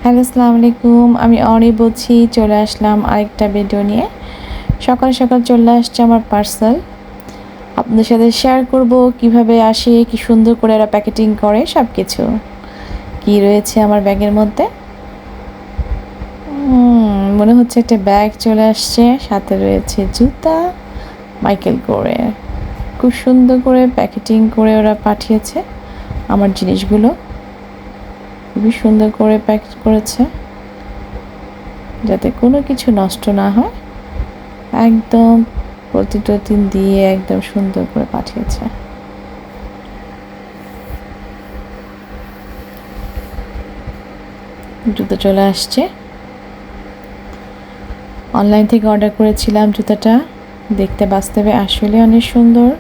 Hello, আসসালামু আলাইকুম। আমি অনি বলছি, চলে আসলাম আরেকটা ভিডিও নিয়ে। সকাল সকাল চলে আসছে আমার পার্সেল। আপনাদের সাথে শেয়ার করব কিভাবে আসে, কি সুন্দর করে এরা প্যাকেটিং করে সব কিছু। কি রয়েছে আমার ব্যাগের মধ্যে? মনে হচ্ছে একটা ব্যাগ চলে আসছে, সাথে রয়েছে জুতা মাইকেল কোরের। খুব সুন্দর করে প্যাকেটিং করে ওরা পাঠিয়েছে আমার জিনিসগুলো। খুবই সুন্দর করে প্যাক করেছে যাতে কোনো কিছু নষ্ট না হয়। একদম প্রতিদিন দিয়ে একদম সুন্দর করে পাঠিয়েছে। জুতো চলে আসছে। অনলাইন থেকে অর্ডার করেছিলাম জুতাটা। দেখতে বাস্তবে আসলে অনেক সুন্দর।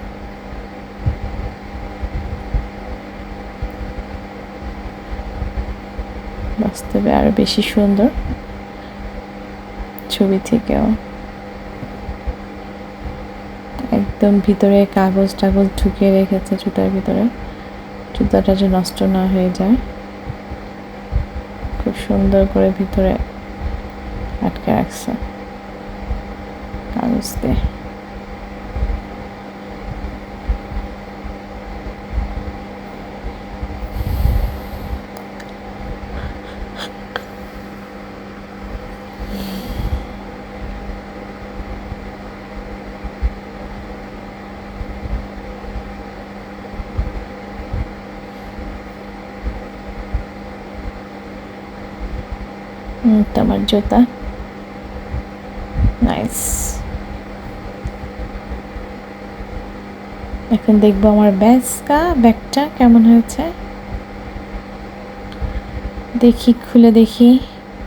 বাস্তবে আরো বেশি সুন্দর ছবি থেকেও। একদম ভিতরে কাগজ টাগজ ঢুকিয়ে রেখেছে জুতার ভিতরে, জুতাটা যে নষ্ট না হয়ে যায়। খুব সুন্দর করে ভিতরে আটকে রাখছে কাগজ দিয়ে। তোমার জুতা নাইস। এখন দেখবো আমার ব্যাগটা কেমন হয়েছে। দেখি, খুলে দেখি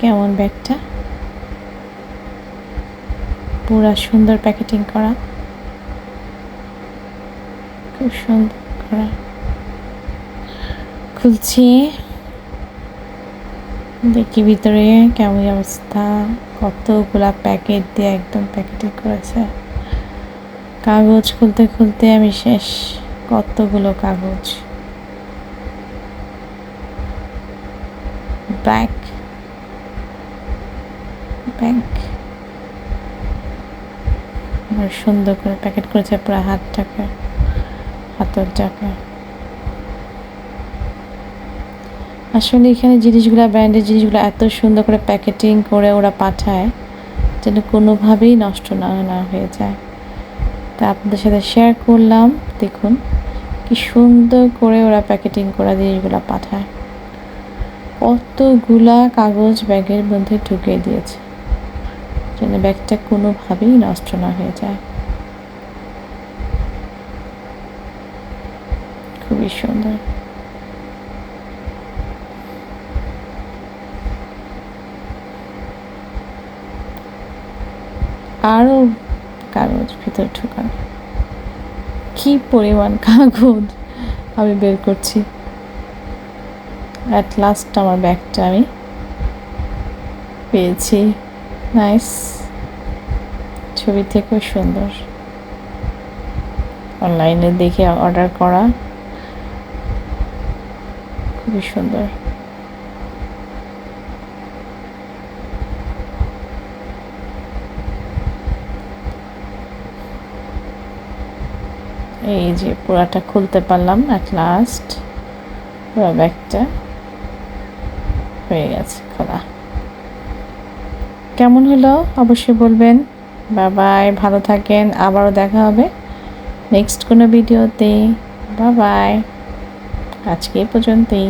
কেমন ব্যাগটা। পুরা সুন্দর প্যাকেটিং করা, খুব সুন্দর করা। খুলছি, দেখি ভিতরে কেমন অবস্থা। কতগুলা প্যাকেট দিয়ে একদম প্যাকেটিং করেছে। কাগজ খুলতে খুলতে আমি শেষ। কতগুলো কাগজ। ব্যাগ সুন্দর করে প্যাকেট করেছে, পুরো হাতের টাকা। আসলে এখানে জিনিসগুলো, ব্র্যান্ডের জিনিসগুলো এত সুন্দর করে প্যাকেটিং করে ওরা পাঠায় যেন কোনোভাবেই নষ্ট না হয়ে যায়। তা আপনাদের সাথে শেয়ার করলাম। দেখুন কি সুন্দর করে ওরা প্যাকেটিং করা জিনিসগুলো পাঠায়। কতগুলা কাগজ ব্যাগের মধ্যে ঢুকিয়ে দিয়েছে যেন ব্যাগটা কোনোভাবেই নষ্ট না হয়ে যায়। খুবই সুন্দর। আরও কাগজ ভিতরে ঢুকানো। কি পরিমাণ কাগজ! আমি বের করছি। অ্যাট লাস্ট আমার ব্যাগটা আমি পেয়েছি। নাইস। ছবি থেকেও সুন্দর। অনলাইনে দেখে অর্ডার করা, খুবই সুন্দর। এই যে পুরাটা খুলতে পারলাম অ্যাট লাস্ট। পুরো ব্যাগটা হয়ে গেছে খোলা। কেমন হলো অবশ্যই বলবেন। বাই, ভালো থাকেন। আবারও দেখা হবে নেক্সট কোনো ভিডিওতে। বাই, আজকে এই পর্যন্তই।